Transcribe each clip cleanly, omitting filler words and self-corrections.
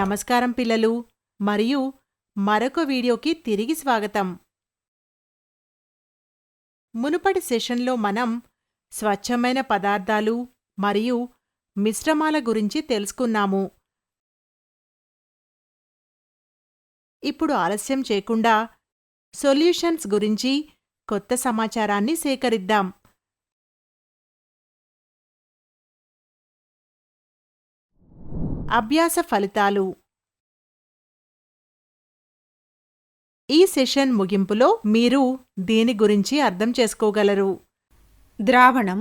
నమస్కారం పిల్లలు, మరియు మరొక వీడియోకి తిరిగి స్వాగతం. మునుపటి సెషన్లో మనం స్వచ్ఛమైన పదార్థాలు మరియు మిశ్రమాల గురించి తెలుసుకున్నాము. ఇప్పుడు ఆలస్యం చేయకుండా సొల్యూషన్స్ గురించి కొత్త సమాచారాన్ని సేకరిద్దాం. అభ్యాస ఫలితాలు. ఈ సెషన్ ముగింపులో మీరు దీని గురించి అర్థం చేసుకోగలరు. ద్రావణం,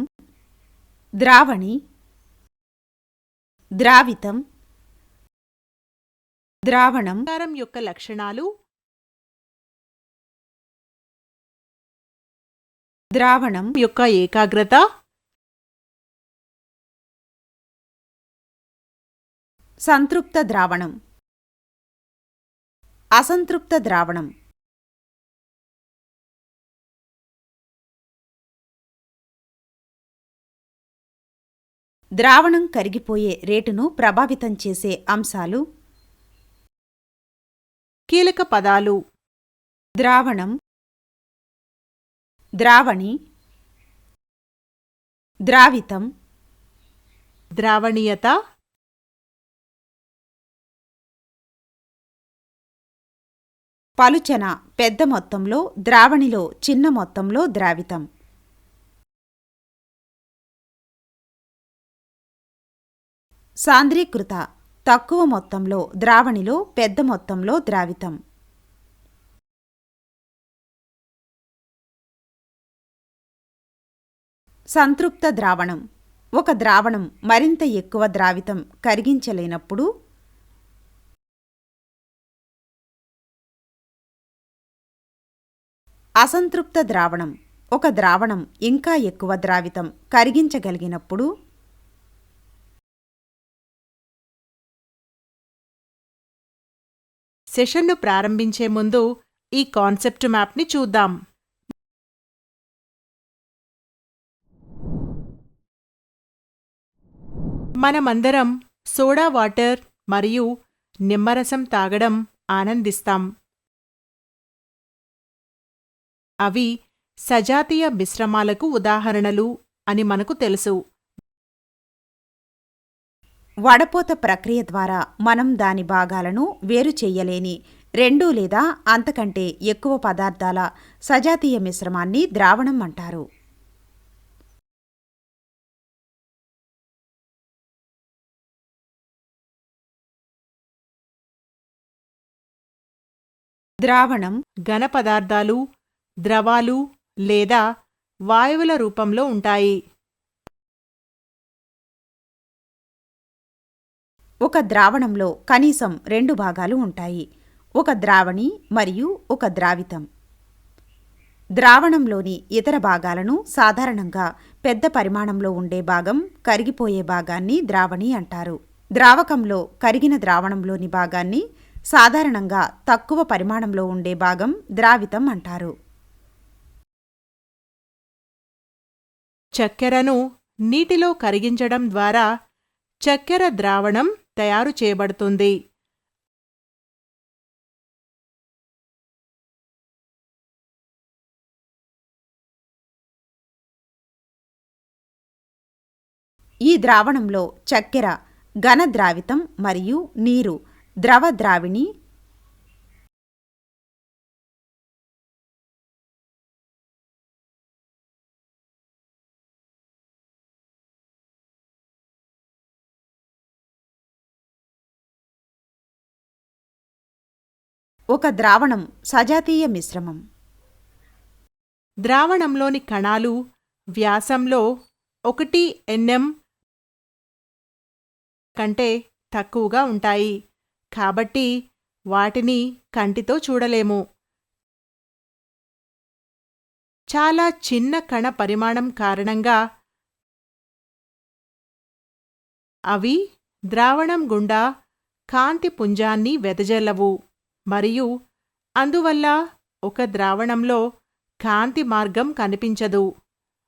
ద్రావణి, ద్రావితం, ద్రావణం, ఆకారం యొక్క లక్షణాలు, ద్రావణం యొక్క ఏకాగ్రత, సంతృప్త ద్రావణం, అసంతృప్త ద్రావణం, ద్రావణం కరిగిపోయే రేటును ప్రభావితం చేసే అంశాలు, కీలక పదాలు, ద్రావణం, ద్రావణి, ద్రావితం, ద్రావణీయత, పలుచన పెద్ద మొత్తంలో, ద్రావణిలో చిన్న మొత్తంలో ద్రావితం. సాంద్రీకృత తక్కువ మొత్తంలో, ద్రావణిలో పెద్ద మొత్తంలో ద్రావితం. సంతృప్త ద్రావణం. ఒక ద్రావణం మరింత ఎక్కువ ద్రావితం కరిగించలేనప్పుడు అసంతృప్త ద్రావణం. ఒక ద్రావణం ఇంకా ఎక్కువ ద్రావితం కరిగించగలిగినప్పుడు సెషన్ను ప్రారంభించే ముందు ఈ కాన్సెప్ట్ మ్యాప్ని చూద్దాం. మనమందరం సోడా వాటర్ మరియు నిమ్మరసం తాగడం ఆనందిస్తాం. అవి సజాతీయ మిశ్రమాలకు ఉదాహరణలు అని మనకు తెలుసు. వడపోత ప్రక్రియ ద్వారా మనం దాని భాగాలను వేరు చెయ్యలేని 2 లేదా అంతకంటే ఎక్కువ పదార్థాల సజాతీయ మిశ్రమాన్ని ద్రావణం అంటారు. ద్రావణం ఘన పదార్థాలు, ద్రవాలు లేదా వాయువుల రూపంలో ఉంటాయి. ఒక ద్రావణంలో కనీసం 2 భాగాలు ఉంటాయి, ఒక ద్రావణి మరియు ఒక ద్రావితం. ద్రావణంలోని ఇతర భాగాలను సాధారణంగా పెద్ద పరిమాణంలో ఉండే భాగం, కరిగిపోయే భాగాన్ని ద్రావణి అంటారు. ద్రావకంలో కరిగిన ద్రావణంలోని భాగాన్ని సాధారణంగా తక్కువ పరిమాణంలో ఉండే భాగం ద్రావితం అంటారు. చక్కెరను నీటిలో కరిగించడం ద్వారా చక్కెర ద్రావణం తయారు చేయబడుతుంది. ఈ ద్రావణంలో చక్కెర ఘన ద్రావితం మరియు నీరు ద్రవ ద్రావిణి. ఒక ద్రావణం సజాతీయ మిశ్రమం. ద్రావణంలోని కణాలు వ్యాసంలో 1 nm కంటే తక్కువగా ఉంటాయి, కాబట్టి వాటిని కంటితో చూడలేము. చాలా చిన్న కణ పరిమాణం కారణంగా అవి ద్రావణం గుండా కాంతి పుంజాన్ని వెదజల్లవు మరియు అందువల్ల ఒక ద్రావణంలో కాంతి మార్గం కనిపించదు.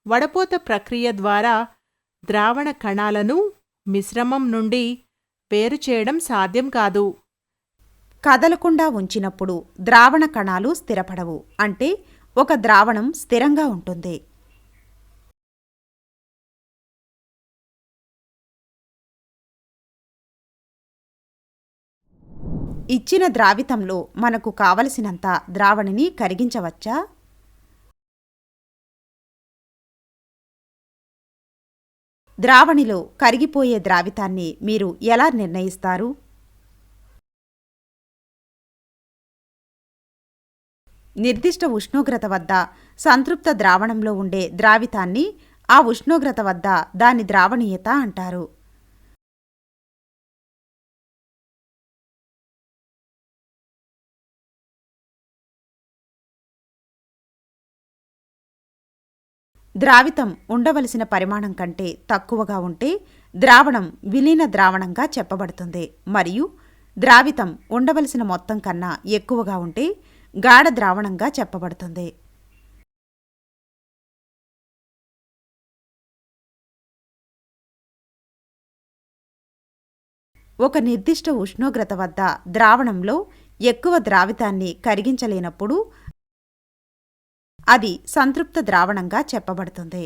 వడపోత ప్రక్రియ ద్వారా ద్రావణ కణాలను మిశ్రమం నుండి వేరుచేయడం సాధ్యం కాదు. కదలకుండా ఉంచినప్పుడు ద్రావణ కణాలు స్థిరపడవు, అంటే ఒక ద్రావణం స్థిరంగా ఉంటుంది. ఇచ్చిన ద్రావితంలో మనకు కావలసినంత ద్రావణిని కరిగించవచ్చా? ద్రావణిలో కరిగిపోయే ద్రావితాన్ని మీరు ఎలా నిర్ణయిస్తారు? నిర్దిష్ట ఉష్ణోగ్రత వద్ద సంతృప్త ద్రావణంలో ఉండే ద్రావితాన్ని ఆ ఉష్ణోగ్రత వద్ద దాని ద్రావణీయత అంటారు. ద్రావితం ఉండవలసిన పరిమాణం కంటే తక్కువగా ఉంటే ద్రావణం విలీన ద్రావణంగా చెప్పబడుతుంది, మరియు ద్రావితం ఉండవలసిన మొత్తం కన్నా ఎక్కువగా ఉంటే గాఢ ద్రావణంగా చెప్పబడుతుంది. ఒక నిర్దిష్ట ఉష్ణోగ్రత వద్ద ద్రావణంలో ఎక్కువ ద్రావితాన్ని కరిగించలేనప్పుడు అది సంతృప్త ద్రావణంగా చెప్పబడుతుంది.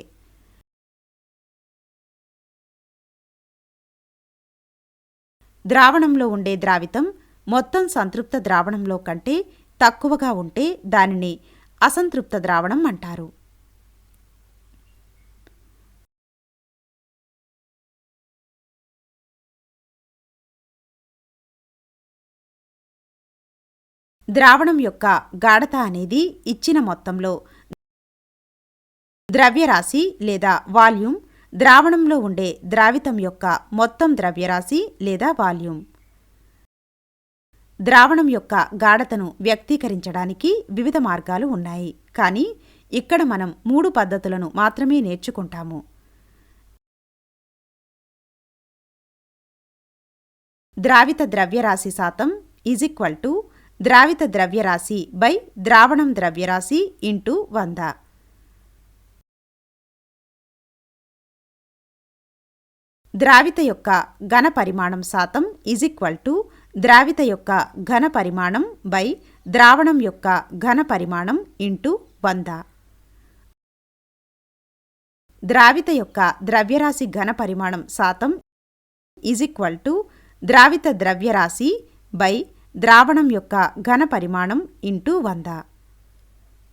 ద్రావణంలో ఉండే ద్రావితం మొత్తం సంతృప్త ద్రావణంలో కంటే తక్కువగా ఉంటే దానిని అసంతృప్త ద్రావణం అంటారు. ద్రావణం యొక్క గాఢత అనేది ఇచ్చిన మొత్తంలో ద్రవ్యరాశి లేదా వాల్యూమ్, ద్రావణంలో ఉండే ద్రావితం యొక్క మొత్తం ద్రవ్యరాశి లేదా వాల్యూమ్. ద్రావణం యొక్క గాఢతను వ్యక్తీకరించడానికి వివిధ మార్గాలు ఉన్నాయి, కానీ ఇక్కడ మనం 3 పద్ధతులను మాత్రమే నేర్చుకుంటాము. ద్రావిత ద్రవ్యరాశి శాతం = ద్రావిత ద్రవ్యరాశి బై ద్రావణం ద్రవ్యరాశి ఇంటూ 100. ద్రావిత యొక్క ఘన పరిమాణం శాతం = ద్రావిత యొక్క ఘన పరిమాణం బై ద్రావణం యొక్క ఘన పరిమాణం ఇంటూ 100. ద్రావిత యొక్క ద్రవ్యరాశి ఘన పరిమాణం శాతం = ద్రావిత ద్రవ్యరాశి బై ద్రావణం యొక్క ఘన పరిమాణం ఇంటూ 100.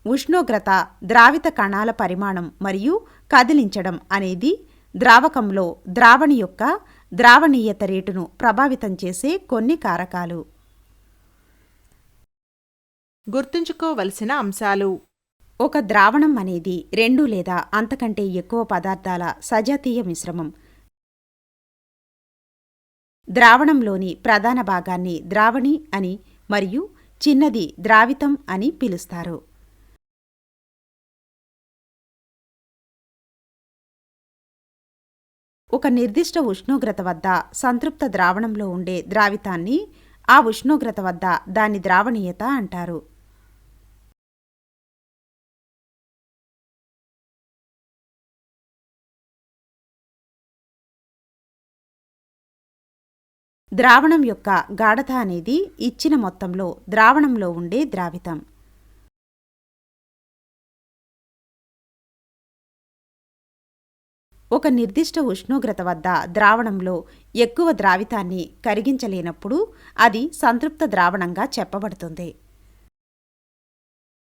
ఉష్ణోగ్రత, ద్రావిత కణాల పరిమాణం మరియు కదిలించడం అనేది ద్రావకంలో ద్రావణి యొక్క ద్రావణీయత రేటును ప్రభావితం చేసే కొన్ని కారకాలు. గుర్తుంచుకోవలసిన అంశాలు: ఒక ద్రావణం అనేది 2 లేదా అంతకంటే ఎక్కువ పదార్థాల సజాతీయ మిశ్రమం. ద్రావణంలోని ప్రధాన భాగాన్ని ద్రావణి అని మరియు చిన్నది ద్రావితం అని పిలుస్తారు. ఒక నిర్దిష్ట ఉష్ణోగ్రత వద్ద సంతృప్త ద్రావణంలో ఉండే ద్రావితాన్ని ఆ ఉష్ణోగ్రత వద్ద దాని ద్రావణీయత అంటారు. ద్రావణం యొక్క గాఢత అనేది ఇచ్చిన మొత్తంలో ద్రావణంలో ఉండే ద్రావితం. ఒక నిర్దిష్ట ఉష్ణోగ్రత వద్ద ద్రావణంలో ఎక్కువ ద్రావితాన్ని కరిగించలేనప్పుడు అది సంతృప్త ద్రావణంగా చెప్పబడుతుంది.